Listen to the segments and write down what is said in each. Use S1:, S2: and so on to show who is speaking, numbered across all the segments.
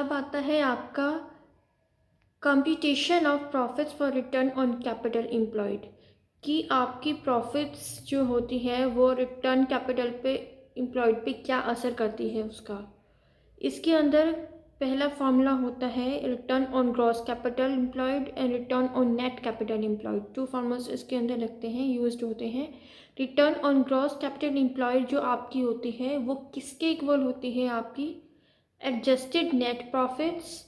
S1: अब आता है आपका computation of profits for return on capital employed, कि आपकी प्रॉफिट्स जो होती है वो रिटर्न कैपिटल पे एम्प्लॉयड पे क्या असर करती है उसका। इसके अंदर पहला फॉर्मूला होता है return on gross capital employed and return on net capital employed. Two formulas इसके अंदर लगते हैं, यूज्ड होते हैं। Return on gross capital employed जो आपकी होती है वो किसके इक्वल होती है, आपकी adjusted net profits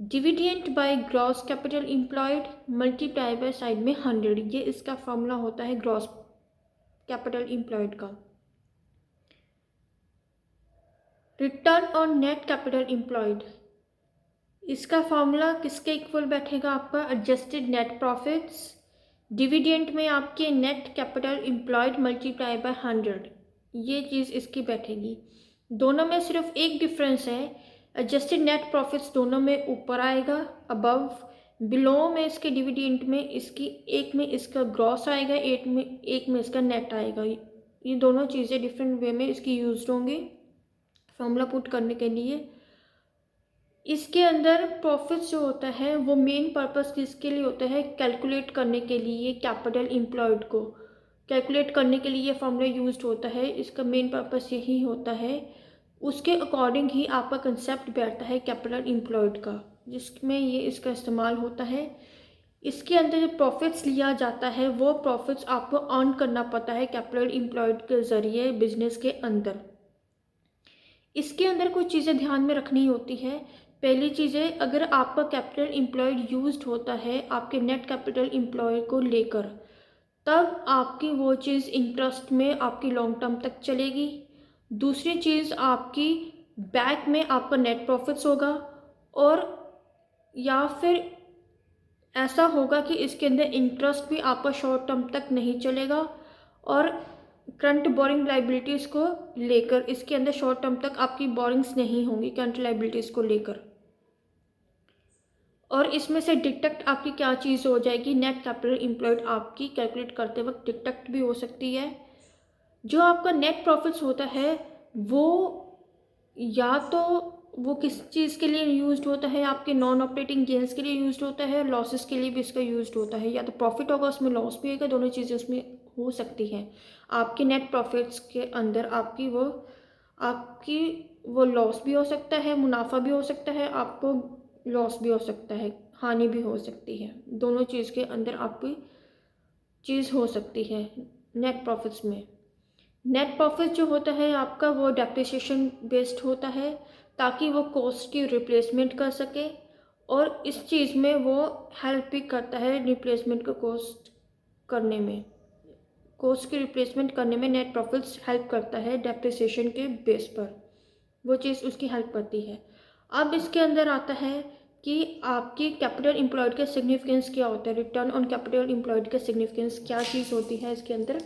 S1: dividend by gross capital employed multiply by side में 100। ये इसका फॉर्मूला होता है ग्रॉस कैपिटल एम्प्लॉयड का। Return on net capital employed, इसका फॉर्मूला किसके इक्वल बैठेगा, आपका एडजस्टेड नेट प्रॉफिट्स डिविडेंड में आपके net capital employed multiply by 100। ये चीज़ इसकी बैठेगी। दोनों में सिर्फ एक डिफरेंस है, एडजस्टेड नेट प्रॉफिट्स दोनों में ऊपर आएगा अबव, बिलो में इसके डिविडेंड में इसकी एक में इसका ग्रॉस आएगा, एक में इसका नेट आएगा। ये दोनों चीज़ें डिफरेंट वे में इसकी यूज होंगी फॉर्मूला पुट करने के लिए। इसके अंदर प्रॉफिट्स जो होता है वो मेन पर्पस किसके लिए होता है, कैलकुलेट करने के लिए कैपिटल एम्प्लॉयड को कैलकुलेट करने के लिए ये फॉर्मूला यूज्ड होता है। इसका मेन पर्पस यही होता है, उसके अकॉर्डिंग ही आपका कंसेप्ट बैठता है कैपिटल एम्प्लॉयड का, जिसमें ये इसका इस्तेमाल होता है। इसके अंदर जो प्रॉफिट्स लिया जाता है वो प्रॉफिट्स आपको अर्न करना पड़ता है कैपिटल एम्प्लॉयड के ज़रिए बिजनेस के अंदर। इसके अंदर कुछ चीज़ें ध्यान में रखनी होती है। पहली चीज़ है, अगर आपका कैपिटल एम्प्लॉयड यूज्ड होता है आपके नेट कैपिटल एम्प्लॉय को लेकर, तब आपकी वो चीज़ इंटरेस्ट में आपकी लॉन्ग टर्म तक चलेगी। दूसरी चीज़, आपकी बैक में आपका नेट प्रॉफिट्स होगा, और या फिर ऐसा होगा कि इसके अंदर इंटरेस्ट भी आपका शॉर्ट टर्म तक नहीं चलेगा, और करंट बोरिंग लाइबिलिटीज़ को लेकर इसके अंदर शॉर्ट टर्म तक आपकी बोरिंग्स नहीं होंगी करंट लाइबिलिटीज़ को लेकर। और इसमें से डिडक्ट आपकी क्या चीज़ हो जाएगी, नेट कैपिटल एम्प्लॉयड आपकी कैलकुलेट करते वक्त डिडक्ट भी हो सकती है। जो आपका नेट प्रॉफिट्स होता है वो या तो वो किस चीज़ के लिए यूज्ड होता है, आपके नॉन ऑपरेटिंग गेन्स के लिए यूज्ड होता है, लॉसेस के लिए भी इसका यूज्ड होता है। या तो प्रॉफिट होगा उसमें लॉस भी होगा, दोनों चीज़ें उसमें हो सकती हैं। आपके नेट प्रॉफिट्स के अंदर आपकी वो लॉस भी हो सकता है, मुनाफा भी हो सकता है, आपको लॉस भी हो सकता है, हानि भी हो सकती है। दोनों चीज़ के अंदर आपकी चीज़ हो सकती है नेट प्रॉफिट्स में। नेट प्रॉफिट जो होता है आपका वो डेप्रिसिएशन बेस्ड होता है, ताकि वो कॉस्ट की रिप्लेसमेंट कर सके, और इस चीज़ में वो हेल्प भी करता है रिप्लेसमेंट का कॉस्ट की रिप्लेसमेंट करने में नेट प्रॉफिट्स हेल्प करता है डेप्रिसिएशन के बेस पर, वो चीज़ उसकी हेल्प करती है। अब इसके अंदर आता है कि आपकी कैपिटल एम्प्लॉयड का सिग्निफिकेंस क्या होता है, रिटर्न ऑन कैपिटल एम्प्लॉयड का सिग्निफिकेंस क्या चीज़ होती है इसके अंदर।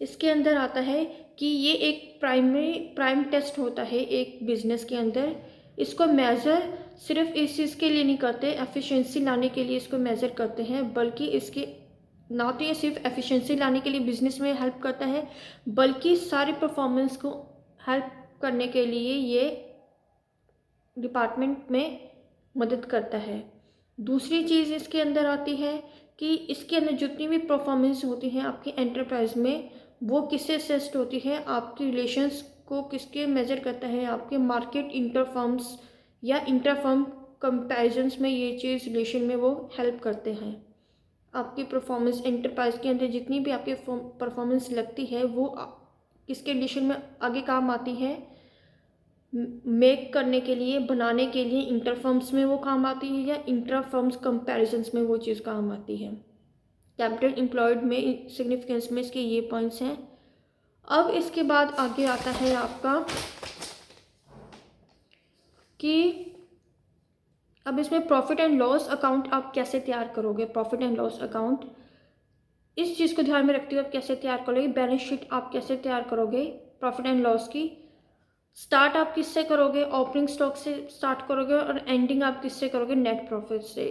S1: इसके अंदर आता है कि ये एक प्राइम टेस्ट होता है एक बिजनेस के अंदर। इसको मेज़र सिर्फ इस चीज़ के लिए नहीं करते, एफिशिएंसी लाने के लिए इसको मेज़र करते हैं, बल्कि इसके ना तो ये सिर्फ एफिशिएंसी लाने के लिए बिजनेस में हेल्प करता है, बल्कि सारी परफॉर्मेंस को हेल्प करने के लिए ये डिपार्टमेंट में मदद करता है। दूसरी चीज़ इसके अंदर आती है कि इसके अंदर जितनी भी परफॉर्मेंस होती है आपकी एंटरप्राइज में, वो किससे असेस्ड होती है, आपकी रिलेशंस को किसके मेज़र करता है, आपके मार्केट इंटरफर्म्स या इंटरफर्म कंपैरिजंस में ये चीज़ रिलेशन में वो हेल्प करते हैं। आपकी परफॉर्मेंस एंटरप्राइज के अंदर जितनी भी आपकी परफॉर्मेंस लगती है वो किसके रिलेशन में आगे काम आती है, मेक करने के लिए, बनाने के लिए इंटरफर्म्स में वो काम आती है, या इंटरफर्म्स कंपैरिजंस में वो चीज़ काम आती है। कैपिटल एम्प्लॉयड में सिग्निफिकेंस में इसके ये पॉइंट्स हैं। अब इसके बाद आगे आता है आपका कि अब इसमें प्रॉफिट एंड लॉस अकाउंट आप कैसे तैयार करोगे। प्रॉफिट एंड लॉस अकाउंट, इस चीज़ को ध्यान में रखते हुए आप कैसे तैयार करोगे, बैलेंस शीट आप कैसे तैयार करोगे प्रॉफिट एंड लॉस की। स्टार्ट आप किससे करोगे, ओपनिंग स्टॉक से स्टार्ट करोगे, और एंडिंग आप किससे करोगे, नेट प्रॉफिट से।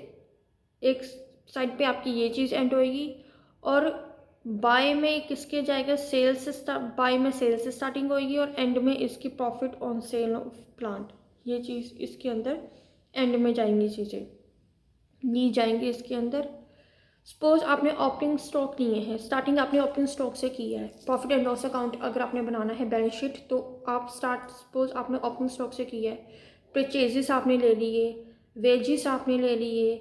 S1: एक साइड पे आपकी ये चीज़ एंड होएगी, और बाय में किसके जाएगा, सेल्स से बाय में सेल्स से स्टार्टिंग होएगी, और एंड में इसकी profit on sale of plant, ये चीज़ इसके अंदर एंड में जाएंगी, चीज़ें ली जाएंगी इसके अंदर। सपोज आपने ओपनिंग स्टॉक लिए हैं, स्टार्टिंग आपने ओपनिंग स्टॉक से किया है, प्रॉफिट एंड लॉस अकाउंट अगर आपने बनाना है बैलेंस शीट, तो आप सपोज आपने ओपनिंग स्टॉक से किया है, परचेजेस आपने ले लिए, वेजेस आपने ले लिए,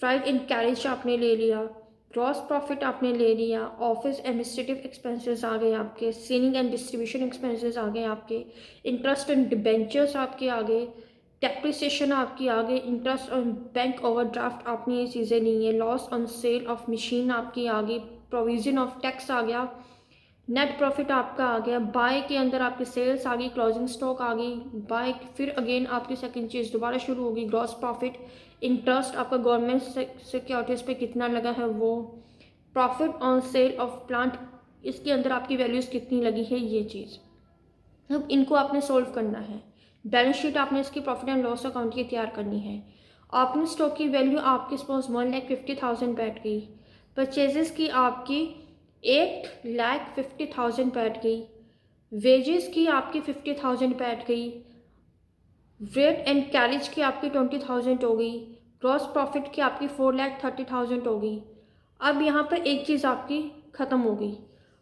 S1: फ्राइट एंड कैरेज आपने ले लिया, ग्रॉस प्रॉफिट आपने ले लिया, ऑफिस एडमिनिस्ट्रेटिव एक्सपेंसेस आ गए आपके, सेलिंग एंड डिस्ट्रीब्यूशन एक्सपेंसेस आ गए आपके, इंटरेस्ट एंड डिबेंचर्स आपके आ गए, डेप्रिसिएशन आपकी आ गई, इंटरेस्ट ऑन बैंक ओवरड्राफ्ट आपने ये चीज़ें ली हैं, loss on sale of machine आपकी आ गई, प्रोविजन ऑफ टैक्स आ गया, नेट प्रॉफिट आपका आ गया, बाय के अंदर आपकी सेल्स आ गई, क्लोजिंग स्टॉक आ गई, बाय फिर अगेन आपकी सेकंड चीज़ दोबारा शुरू होगी, ग्रॉस प्रॉफिट, इंटरेस्ट आपका गवर्नमेंट सिक्योरिटीज़ पे कितना लगा है वो, profit on sale of plant, इसके अंदर आपकी वैल्यूज़ कितनी लगी है, ये चीज़ अब इनको आपने सोल्व करना है। बैलेंस शीट आपने इसकी प्रॉफिट एंड लॉस अकाउंट की तैयार करनी है। ओपनिंग स्टॉक की वैल्यू आपकी सपोज 1,50,000 बैठ गई, परचेजेस की आपकी 8,50,000 बैठ गई, वेजेस की आपकी 50,000 बैठ गई, रेट एंड कैरेज की आपकी 20,000 हो गई, ग्रॉस प्रॉफिट की आपकी 4,30,000 हो गई। अब यहाँ पर एक चीज़ आपकी ख़त्म हो गई।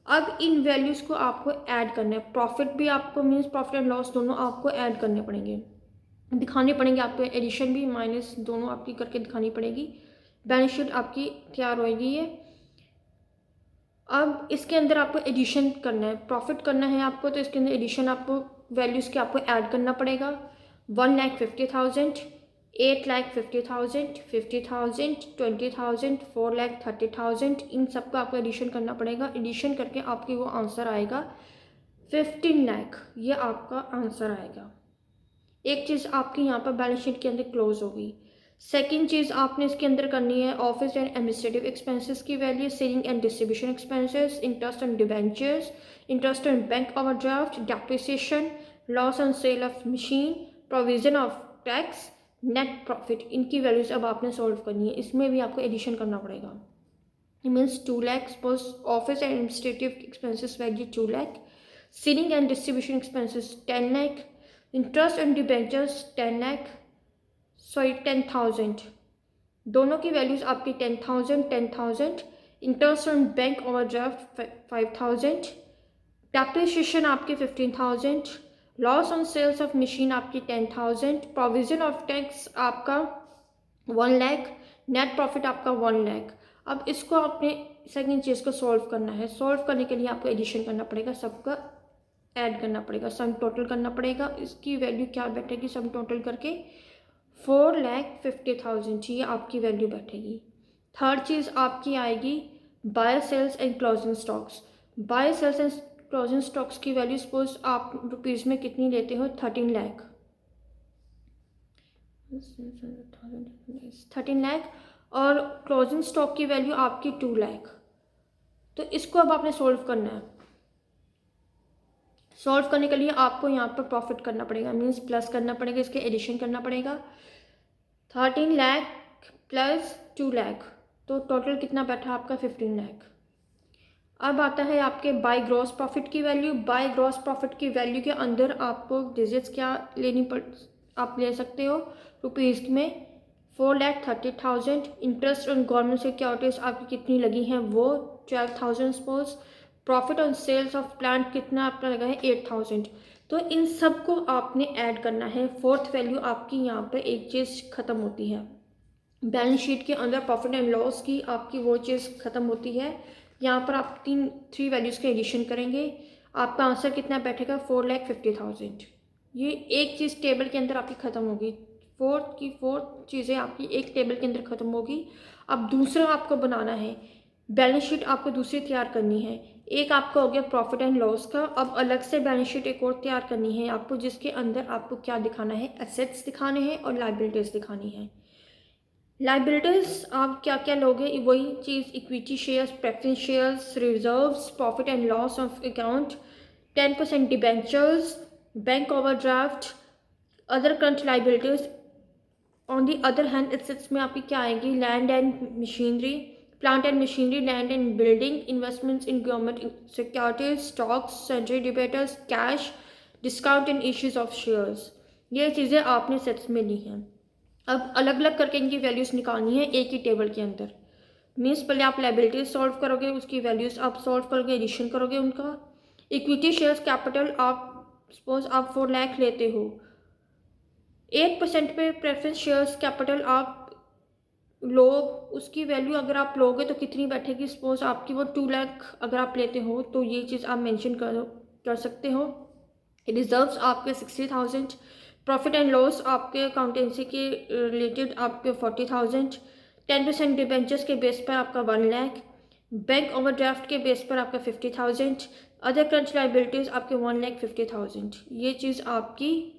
S1: अब इन वैल्यूज़ को आपको ऐड करना है, प्रॉफिट भी आपको मीन्स प्रॉफिट एंड लॉस दोनों आपको ऐड करने पड़ेंगे, दिखाने पड़ेंगे आपको, एडिशन भी माइनस दोनों आपकी करके दिखानी पड़ेगी। बैलेंस शीट आपकी तैयार होएगी ये। अब इसके अंदर आपको एडिशन करना है, प्रॉफिट करना है आपको, तो इसके अंदर एडिशन आपको वैल्यूज़ के आपको ऐड करना पड़ेगा। 1,50,000, 8,50,000, 50,000, 20,000, 4,30,000, इन सबका आपको एडिशन करना पड़ेगा। एडिशन करके आपकी वो आंसर आएगा 15 लाख, ये आपका आंसर आएगा। एक चीज़ आपकी यहाँ पर बैलेंस शीट के अंदर क्लोज होगी। सेकंड चीज़ आपने इसके अंदर करनी है ऑफिस एंड एडमिनिस्ट्रेटिव एक्सपेंसेस की value, selling and distribution expenses, interest on debentures, interest on bank overdraft, depreciation, loss on sale of machine, provision of tax, net profit, इनकी वैल्यूज अब आपने सॉल्व करनी है। इसमें भी आपको एडिशन करना पड़ेगा। Means 2 lakh, suppose office and administrative expenses value 2 lakh, selling and distribution expenses 10 lakh, interest on debentures 10 lakh, sorry 10,000, दोनों की वैल्यूज आपकी 10,000, 10,000, interest on bank overdraft 5,000, depreciation आपकी 15,000, loss on sales of machine आपकी 10,000, प्रोविजन ऑफ टैक्स आपका 1 लाख, नेट प्रॉफिट आपका 1 लाख। अब इसको आपने सेकंड चीज़ को सॉल्व करना है। सॉल्व करने के लिए आपको एडिशन करना पड़ेगा, सबका ऐड करना पड़ेगा, सम टोटल करना पड़ेगा। इसकी वैल्यू क्या बैठेगी सम टोटल करके 4,50,000, ये आपकी वैल्यू बैठेगी। थर्ड चीज़ आपकी आएगी by sales and closing stocks. By sales and closing stocks की वैल्यू सपोज आप रुपीज़ में कितनी लेते हो 13 लाख, 13 लाख, और क्लोजिंग स्टॉक की वैल्यू आपकी 2 लाख। तो इसको अब आपने सोल्व करना है। सॉल्व करने के लिए आपको यहाँ पर प्रॉफिट करना पड़ेगा, मीन्स प्लस करना पड़ेगा, इसके एडिशन करना पड़ेगा। 13 लाख प्लस 2 लाख, तो टोटल कितना बैठा आपका 15 लाख। अब आता है आपके बाय ग्रॉस प्रॉफिट की वैल्यू। बाय ग्रॉस प्रॉफिट की वैल्यू के अंदर आपको डिजिट्स क्या आप ले सकते हो रुपीज़ में 4,30,000, इंटरेस्ट ऑन गवर्नमेंट सिक्योरिटीज आपकी कितनी लगी हैं वो 12,000 suppose, profit on sales of plant कितना आपका लगा है 8,000। तो इन सब को आपने ऐड करना है। फोर्थ वैल्यू आपकी यहाँ पर एक चीज़ ख़त्म होती है, बैलेंस शीट के अंदर प्रॉफिट एंड लॉस की आपकी वो चीज़ ख़त्म होती है। यहाँ पर आप 3 वैल्यूज़ के एडिशन करेंगे, आपका आंसर कितना बैठेगा 4,50,000। ये एक चीज़ टेबल के अंदर आपकी ख़त्म होगी, फोर्थ चीज़ें आपकी एक टेबल के अंदर ख़त्म होगी। अब दूसरा आपको बनाना है, बैलेंस शीट आपको दूसरी तैयार करनी है। एक आपका हो गया प्रॉफिट एंड लॉस का, अब अलग से बैलेंस शीट एक और तैयार करनी है आपको, जिसके अंदर आपको क्या दिखाना है, एसेट्स दिखाने हैं और लाइबिलिटीज़ दिखानी है। लाइबिलिटीज आप क्या क्या लोगे, वही चीज़ equity shares, preference shares, reserves, profit and loss of account, 10% debentures, bank overdraft, other current liabilities. On the other hand assets में आपकी क्या आएगी, land and machinery, plant and machinery, land and building, investments in government securities, stocks, sundry debtors, cash, discount and issues of shares. ये चीज़ें आपने sets में ली हैं। अब अलग अलग करके इनकी वैल्यूज़ निकालनी है एक ही टेबल के अंदर। मीन्स पहले आप लायबिलिटीज सॉल्व करोगे, उसकी वैल्यूज़ आप सॉल्व करोगे, एडिशन करोगे उनका। इक्विटी शेयर्स कैपिटल आप सपोज आप 4 लाख लेते हो, 8% पे प्रेफरेंस शेयर्स कैपिटल आप लोग उसकी वैल्यू अगर आप लोगे तो कितनी बैठेगी। सपोज आपकी वो 2 लाख अगर आप लेते हो तो ये चीज़ आप मेंशन कर सकते हो। रिजर्व्स आपके 60,000, प्रॉफिट एंड लॉस आपके अकाउंटेंसी के रिलेटेड आपके 40,000, 10% डिबेंचर्स के बेस पर आपका 1 लाख, बैंक ओवरड्राफ्ट के बेस पर आपका 50,000, अदर करंट लाइबिलिटीज़ आपके 1,50,000। ये चीज़ आपकी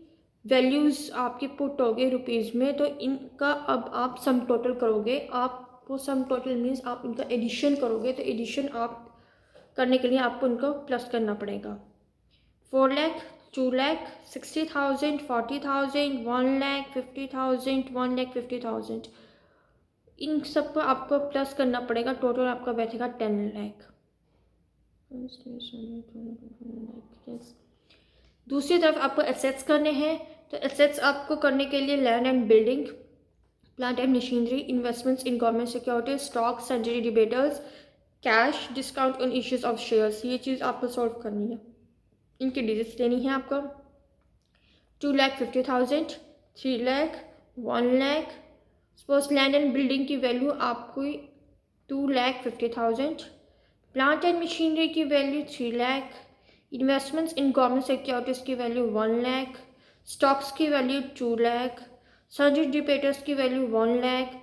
S1: वैल्यूज़ आपकी पुट हो गए रुपीज़ में। तो इनका अब आप सम टोटल करोगे, आपको सम टोटल मीन्स आप इनका एडिशन करोगे। तो एडिशन आप करने के लिए आपको इनको प्लस करना पड़ेगा। 4 लाख, 2 लाख, 60,000, 40,000, 1 लाख, 50,000, 1,50,000, इन सबको आपको प्लस करना पड़ेगा। टोटल आपका बैठेगा 10 लाख। दूसरी तरफ आपको एसेट्स करने हैं। तो एसेट्स आपको करने के लिए land and building, plant and machinery, investments in government securities, stock, salary debtors, cash, discount on issues of shares, ये चीज़ आपको सॉल्व करनी है। इनकी डिजिट्स लेनी है आपको। 2,50,000, 3 lakh, 1 lakh. Suppose land and building की वैल्यू आपको 2,50,000, प्लांट एंड मशीनरी की value 3 lakh, investments in government securities की वैल्यू 1 लाख, स्टॉक्स की वैल्यू 2 लाख, सैलरी डिबेटर्स की वैल्यू 1 लाख,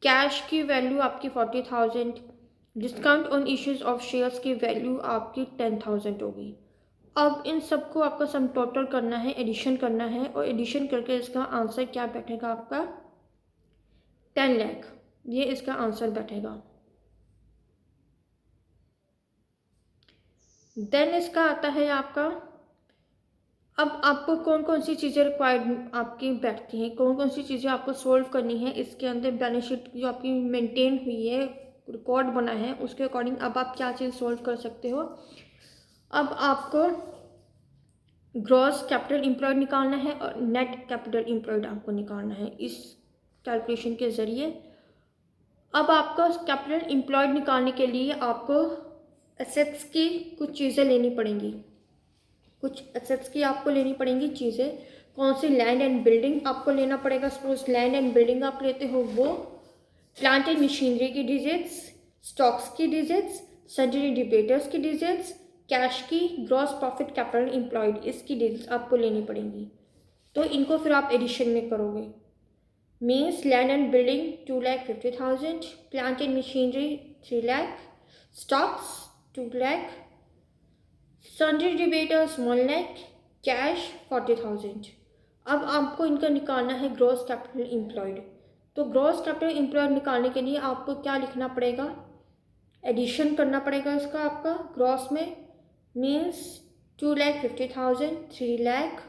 S1: कैश की वैल्यू आपकी 40,000, discount on issues of shares की वैल्यू आपकी 10,000 होगी। अब इन सबको आपका सम टोटल करना है, एडिशन करना है, और एडिशन करके इसका आंसर क्या बैठेगा आपका 10 लाख। ये इसका आंसर बैठेगा। देन इसका आता है आपका, अब आपको कौन कौन सी चीज़ें रिक्वायर्ड आपकी बैठती हैं, कौन कौन सी चीज़ें आपको सोल्व करनी है। इसके अंदर बैलेंस शीट जो आपकी मेंटेन हुई है, रिकॉर्ड बना है, उसके अकॉर्डिंग अब आप क्या चीज़ सोल्व कर सकते हो। अब आपको ग्रॉस कैपिटल एम्प्लॉयड निकालना है और नेट कैपिटल एम्प्लॉयड आपको निकालना है इस कैलकुलेशन के ज़रिए। अब आपको कैपिटल एम्प्लॉयड निकालने के लिए आपको एसेट्स की कुछ चीज़ें लेनी पड़ेंगी, कुछ एसेट्स की आपको लेनी पड़ेंगी चीज़ें। कौन सी, लैंड एंड बिल्डिंग आपको लेना पड़ेगा। सपोज लैंड एंड बिल्डिंग आप लेते हो, वो प्लांट एंड मशीनरी की डिजिट्स, स्टॉक्स की डिजिट्स, सैलरी डिबेटर्स की डिजिट्स, कैश की, ग्रॉस प्रॉफिट कैपिटल एम्प्लॉयड, इसकी डिजिट्स आपको लेनी पड़ेंगी। तो इनको फिर आप एडिशन में करोगे। Means land and building 2,50,000, plant and machinery 3 lakh, stocks 2 lakh, salary debtors 1 lakh, cash 40,000। अब आपको इनका निकालना है ग्रॉस कैपिटल एम्प्लॉयड। तो ग्रॉस कैपिटल एम्प्लॉयड निकालने के लिए आपको क्या लिखना पड़ेगा, एडिशन करना पड़ेगा इसका आपका ग्रॉस में। मीन्स 2,50,000, 3 लाख,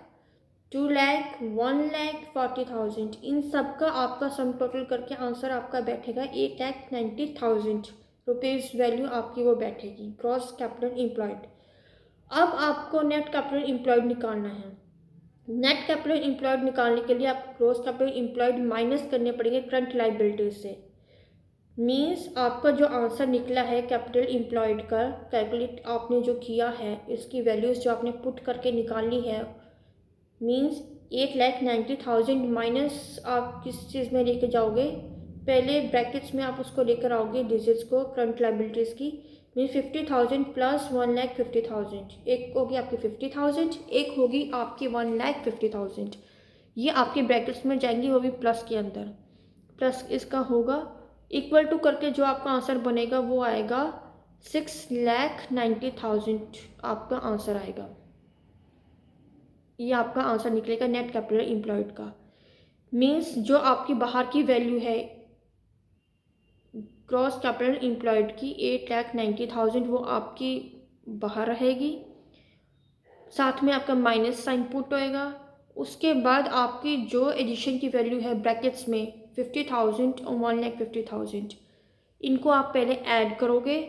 S1: 2 लाख, 1,40,000, इन सब का आपका सम टोटल करके आंसर आपका बैठेगा 8,90,000 रुपीज़ वैल्यू आपकी वो बैठेगी ग्रॉस कैपिटल एम्प्लॉयड। अब आपको नेट कैपिटल एम्प्लॉयड निकालना है। नेट कैपिटल एम्प्लॉयड निकालने के लिए आपको ग्रॉस कैपिटल एम्प्लॉयड माइनस करने पड़ेंगे करंट लायबिलिटीज से। मीन्स आपका जो आंसर निकला है कैपिटल एम्प्लॉयड का, कैलकुलेट आपने जो किया है, इसकी वैल्यूज़ जो आपने पुट करके निकाली है, मीन्स 8,90,000 माइनस आप किस चीज़ में लेके जाओगे, पहले ब्रैकेट्स में आप उसको लेकर आओगे डिजिट्स को, करंट लायबिलिटीज़ की। मीन 50,000 प्लस 1,50,000, एक होगी आपकी 50,000, एक होगी आपकी 1,50,000। ये आपके ब्रैकेट्स में जाएंगी, वो भी प्लस के अंदर। प्लस इसका होगा इक्वल टू करके जो आपका आंसर बनेगा वो आएगा 6,90,000 आपका आंसर आएगा। ये आपका आंसर निकलेगा नेट कैपिटल एम्प्लॉयड का। मीन्स जो आपकी बाहर की वैल्यू है ग्रॉस कैपिटल एम्प्लॉयड की 8,90,000, वो आपकी बाहर रहेगी, साथ में आपका माइनस साइन पुट होएगा। उसके बाद आपकी जो एडिशन की वैल्यू है ब्रैकेट्स में 50,000 और 1,50,000, इनको आप पहले ऐड करोगे।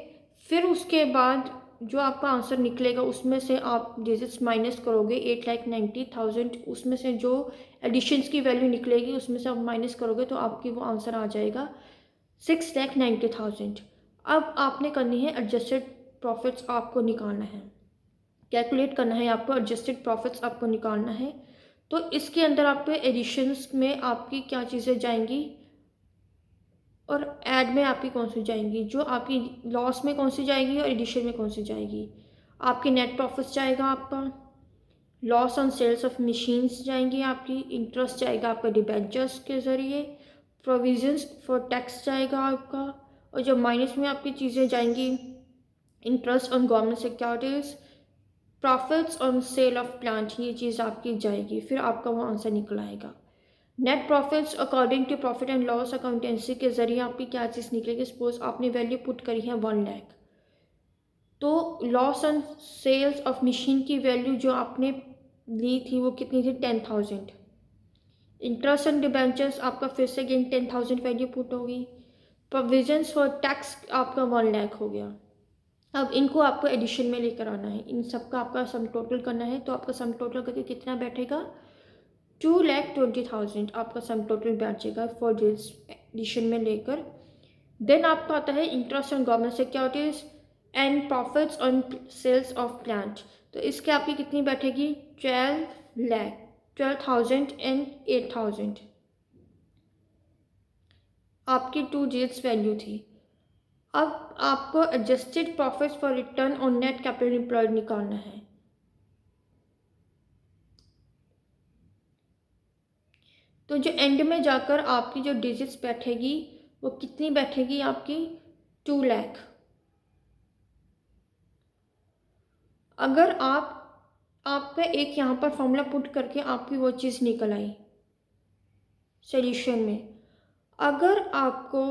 S1: फिर उसके बाद जो आपका आंसर निकलेगा उसमें से आप डिजिट्स माइनस करोगे 8,90,000, उसमें से जो एडिशंस की वैल्यू निकलेगी उसमें से आप माइनस करोगे तो आपकी वो आंसर आ जाएगा 6,90,000। अब आपने करनी है एडजस्टेड प्रॉफिट्स, आपको निकालना है, कैलकुलेट करना है आपको, एडजस्टेड प्रॉफिट्स आपको निकालना है। तो इसके अंदर आप पे एडिशंस में आपकी क्या चीज़ें जाएंगी और ऐड में आपकी कौन सी जाएंगी, जो आपकी लॉस में कौन सी जाएगी और एडिशन में कौन सी जाएगी। आपकी नेट प्रॉफिट्स जाएगा आपका, loss on sales of machines जाएंगी आपकी, इंटरेस्ट जाएगा आपका डिबेंचर्स के ज़रिए, प्रोविजंस फॉर टैक्स जाएगा आपका, और जो माइनस में आपकी चीज़ें जाएंगी interest on government securities, profits on sale of plant, ये चीज़ आपकी जाएगी। फिर आपका वो आंसर निकल आएगा। Net profits according to profit and loss accountancy के ज़रिए आपकी क्या चीज़ निकलेगी। सपोज आपने वैल्यू पुट करी है 1 लाख, तो loss on sales of machine की वैल्यू जो आपने ली थी वो कितनी थी 10,000। इंटरेस्ट ऑन डिबेंचर्स आपका फिर से अगेन 10,000 वैल्यू पुट होगी। प्रोविजंस फॉर टैक्स आपका 1 लाख हो गया। अब इनको आपको एडिशन में लेकर आना है, इन सब का आपका सम टोटल करना है। तो आपका सम टोटल करके कितना बैठेगा 2,20,000 आपका सम टोटल बैठेगा फॉर दिस एडिशन में लेकर। देन आपका आता है interest on government securities and profits on sales of plant. तो इसके आपकी कितनी बैठेगी 12,000 एंड 8,000 आपकी 2 डिजिट्स वैल्यू थी। अब आपको adjusted profits for return on net capital employed निकालना है। तो जो एंड में जाकर आपकी जो डिजिट्स बैठेगी वो कितनी बैठेगी आपकी 2 लाख। अगर आप पे एक यहाँ पर फॉर्मूला पुट करके आपकी वो चीज़ निकल आई सॉल्यूशन में, अगर आपको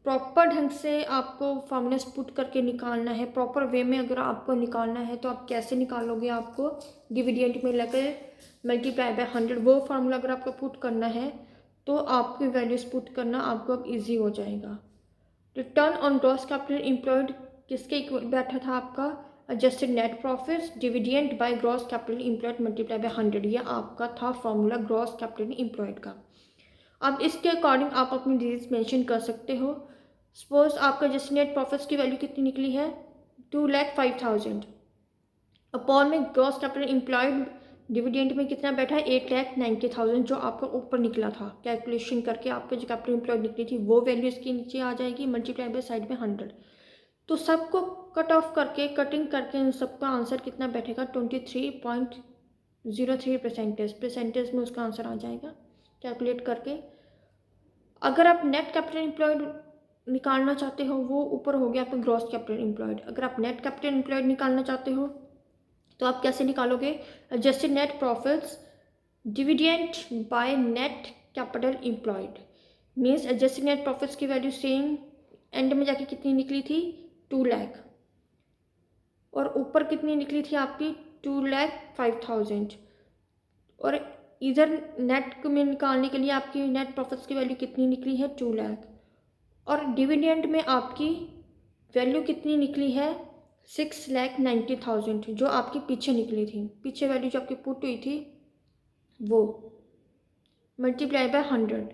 S1: प्रॉपर ढंग से आपको फॉर्मूलास पुट करके निकालना है, प्रॉपर वे में अगर आपको निकालना है तो आप कैसे निकालोगे। आपको डिविडेंड में लेकर मल्टीप्लाई बाय 100 वो फार्मूला अगर आपको पुट करना है तो आपकी वैल्यूज पुट करना आपको अब ईजी हो जाएगा। Return on gross capital employed किसके इक्वल बैठा था आपका adjusted net profits dividend by gross capital employed multiply by 100, ये आपका था फॉर्मूला ग्रॉस कैपिटल एम्प्लॉयड का। अब इसके अकॉर्डिंग आप अपनी डिजिट्स मेंशन कर सकते हो। सपोज आपका एडजस्टेड नेट प्रॉफिट्स की वैल्यू कितनी निकली है 2,05,000 अपॉन में ग्रॉस कैपिटल एम्प्लॉयड डिविडेंड में कितना बैठा है 8,90,000 जो आपका ऊपर निकला था। कैलकुलेशन करके आपको जो कैपिटल एम्प्लॉयड निकली थी वो वैल्यू इसके नीचे आ जाएगी मल्टीप्लाई बाय साइड में 100। तो सबको कट ऑफ करके कटिंग करके इन सबका आंसर कितना बैठेगा 23.03% परसेंटेज में उसका आंसर आ जाएगा कैलकुलेट करके। अगर आप नेट कैपिटल एम्प्लॉयड निकालना चाहते हो वो ऊपर हो गया आपका ग्रॉस कैपिटल एम्प्लॉयड। अगर आप नेट कैपिटल एम्प्लॉयड निकालना चाहते हो तो आप कैसे निकालोगे adjusted net profits dividend by net capital employed means adjusted net profits की वैल्यू सेम एंड में जाके कितनी निकली थी 2 लाख और ऊपर कितनी निकली थी आपकी 2,05,000 और इधर नेट में निकालने के लिए आपकी नेट प्रॉफिट्स की वैल्यू कितनी निकली है 2 लाख और डिविडेंड में आपकी वैल्यू कितनी निकली है 6,90,000 जो आपकी पीछे निकली थी। पीछे वैल्यू जो आपकी पुट हुई थी वो मल्टीप्लाई बाय 100।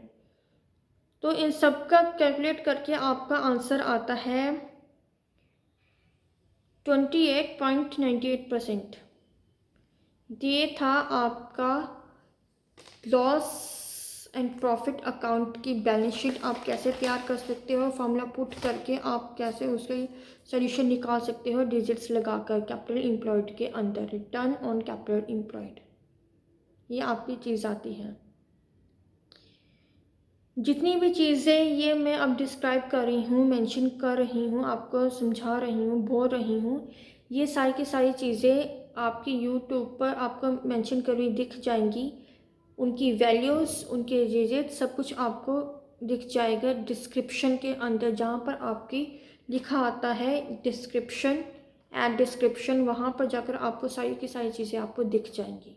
S1: तो इन सब का कैलकुलेट करके आपका आंसर आता है 28.98%। ये था आपका लॉस एंड प्रॉफिट अकाउंट की बैलेंस शीट। आप कैसे तैयार कर सकते हो फार्मूला पुट करके आप कैसे उसके सॉल्यूशन निकाल सकते हो डिजिट्स लगाकर कैपिटल एम्प्लॉयड के अंदर रिटर्न ऑन कैपिटल एम्प्लॉयड, ये आपकी चीज़ आती है। जितनी भी चीज़ें ये मैं अब डिस्क्राइब कर रही हूँ मेंशन कर रही हूँ आपको समझा रही हूँ बोल रही हूँ, ये सारी की सारी चीज़ें आपकी यूट्यूब पर आपको मेंशन करी दिख जाएंगी। उनकी वैल्यूज़ उनके डिजिट सब कुछ आपको दिख जाएगा डिस्क्रिप्शन के अंदर, जहाँ पर आपकी लिखा आता है डिस्क्रिप्शन एड डिस्क्रिप्शन, वहाँ पर जाकर आपको सारी की सारी चीज़ें आपको दिख जाएंगी।